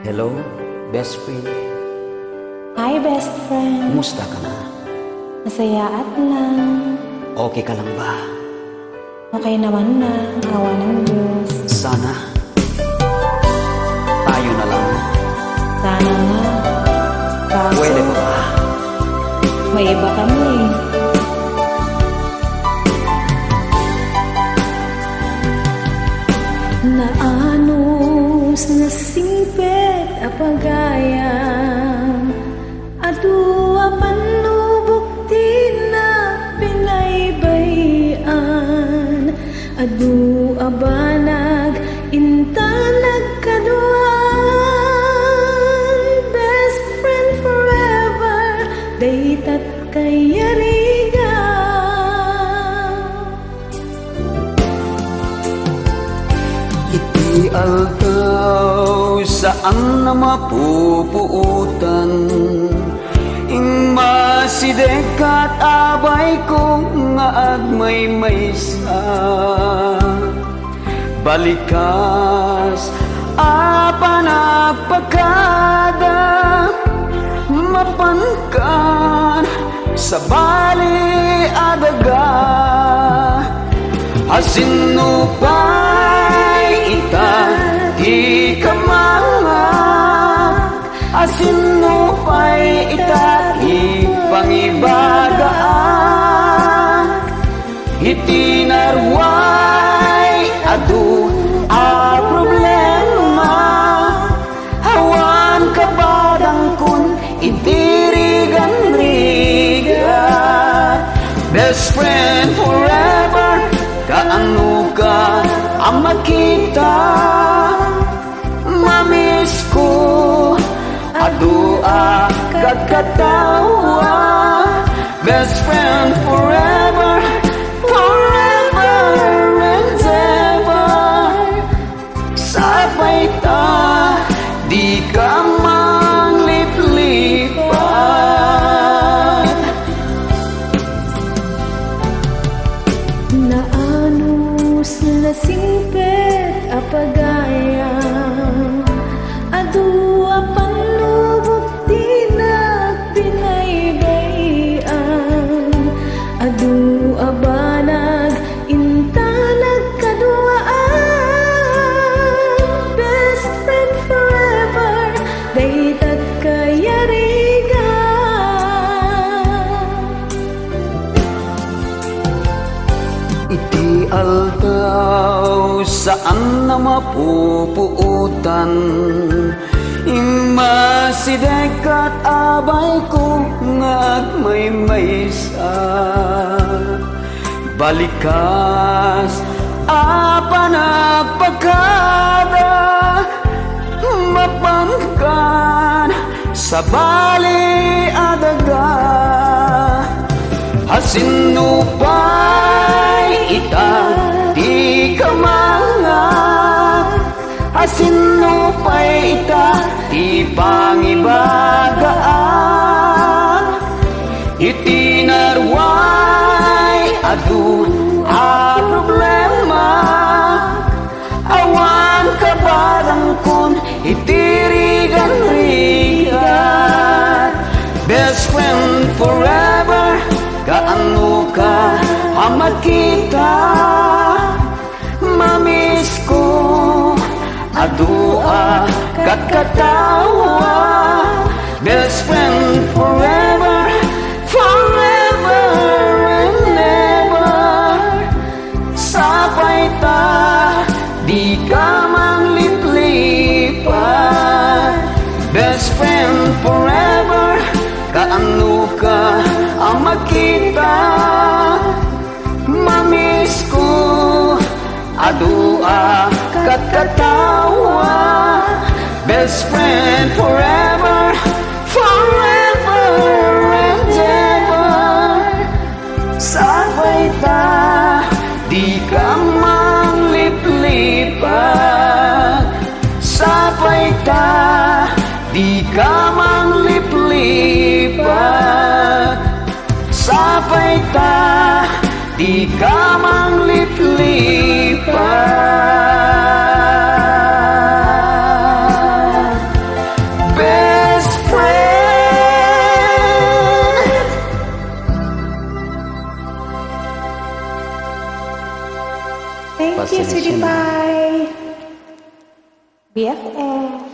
Hello, best friend. Hi, best friend. Kumusta ka na? Masaya at lang. Okay ka lang ba? Okay naman na. Awa ng Diyos. Sana tayo na lang. Sana nga. Kaso, Pwede ba ba? may iba kami. Naanos na singpet apagayam adua panubukti na pinaybayan adua banag intanag kaduan best friend forever daytat kayariga. Iti aldaw saan na mapupuutan ing masidekat abay ko nga agmay maysa balikas apa nagpagkada mapankan sa bali adaga asino pa'y ita di ka mangak asino pa'y ita di pangibagaan itinarway adu a problema hawan kabadang kun itirigan-riga best friend forever kaano ka ang makita mamiss ko adua kagkatawa best friend forever forever and ever sabay ta di ka mangliplipan. Naanos na singpet apagayam adua panubukti na pinaybayan adua banag intanag kaduaan best friend forever daytat kayariga. Iti aldaw saan na mapupuutan ing masidekat abay ko ngagmay maysa balikas apa nagpagkada mapangkan sa bali adaga asino pa'y ita di ka mangak asino pa'y ita di pangibagaan itinarway adu a problema awan kabadang kun itirigan-rigan best friend forever kaano ka ang makita mamiss ko adua kagkatawa best friend forever forever and ever sabay ta di ka mangliplipan best friend forever kaano ka ang makita mamiss ko adua kagkatawa best friend forever forever and ever sabay ta di ka mangliplipan sabay ta di ka mangliplipan sabay ta di ka mangliplipan. Thank you, Pasensya sweetie na. pie. BFF.